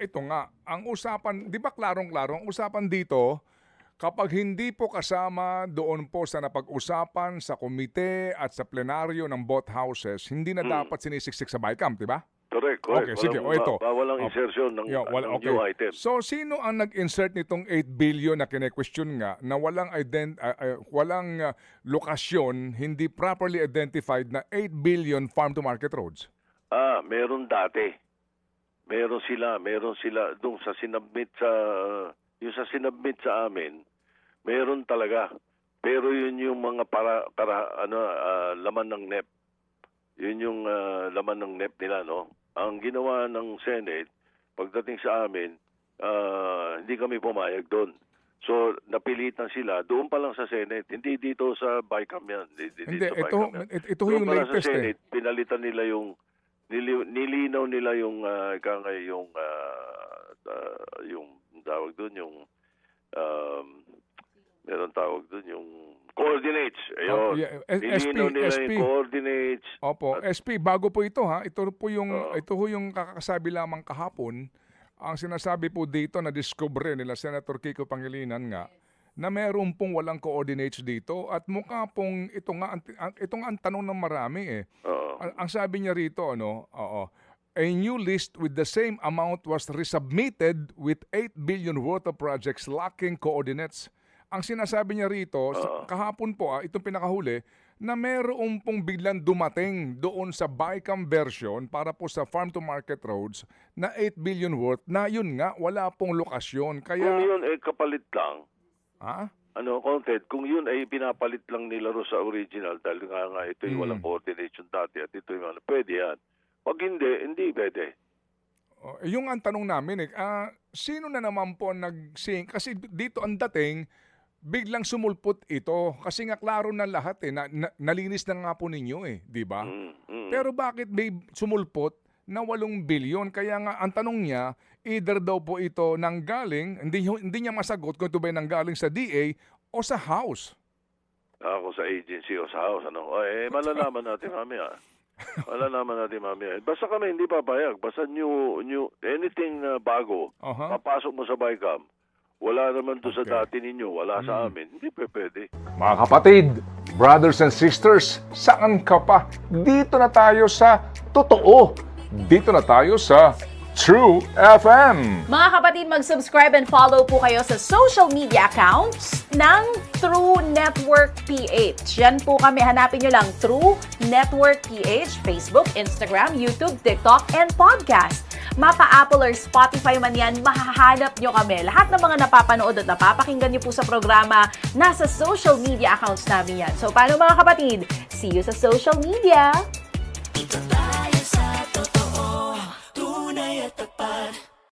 ito nga, ang usapan, di ba klarong-klaro, ang usapan dito, kapag hindi po kasama doon po sa napag-usapan sa komite at sa plenaryo ng both houses, hindi na dapat sinisiksik sa BICAM, di ba? Correct. Okay, sige. O ito. Walang insertion ng, ng new item. So, sino ang nag-insert nitong 8 billion na kine-question nga na walang lokasyon, hindi properly identified na 8 billion farm-to-market roads? Meron dati. Meron sila doon sa sinubmit sa amin. Meron talaga. Pero yun yung mga laman ng NEP. Yun yung laman ng NEP nila, no? Ang ginawa ng Senate, pagdating sa amin, hindi kami pumayag doon. So, napilitan sila doon pa lang sa Senate. Hindi dito sa BICAM yan. Ito yung latest sa Senate, pinalitan nila yung, nilinaw nila yung, yung tawag doon, yung, meron tawag doon, yung coordinates. Ayun. Nilinaw nila SP. yung coordinates. Opo, SP, bago po ito ha. Ito po yung kakakasabi lamang kahapon. Ang sinasabi po dito na discover nila Senator Kiko Pangilinan nga na meron pong walang coordinates dito at mukha pong ito nga ang tanong ng marami eh. Ang sabi niya rito a new list with the same amount was resubmitted with 8 billion worth of projects lacking coordinates. Ang sinasabi niya rito, kahapon po, itong pinakahuli, na meron pong biglang dumating doon sa BICAM version para po sa farm-to-market roads na 8 billion worth na yun nga, wala pong lokasyon. Kaya, kung yun ay kapalit lang, content, kung yun ay pinapalit lang nila ro sa original dahil nga ito yung walang coordination dati at ito yung pwede yan. Pag hindi pwede. Yung ang tanong namin sino na naman po nag-sync? Kasi dito ang dating, biglang sumulpot ito kasi nga klaro na lahat nalinis na nga po ninyo di ba? Pero bakit may sumulpot na 8 bilyon? Kaya nga ang tanong niya, either daw po ito nanggaling, hindi niya masagot kung ito ba nanggaling sa DA o sa House. Ako sa agency o sa House, malalaman natin mamaya. Basta kami hindi papayag. Basta new anything bago, papasok mo sa BICAM. Wala naman to sa dati ninyo, wala sa amin. Hindi pwede. Mga kapatid, brothers and sisters, saan ka pa? Dito na tayo sa totoo. Dito na tayo sa True FM. Mga kapatid, mag-subscribe and follow po kayo sa social media accounts ng True Network PH. Yan po kami. Hanapin nyo lang True Network PH, Facebook, Instagram, YouTube, TikTok, and podcast. Mapa-Apple or Spotify man yan, mahahanap nyo kami. Lahat ng mga napapanood at napapakinggan nyo po sa programa, nasa social media accounts namin yan. So, paano mga kapatid? See you sa social media!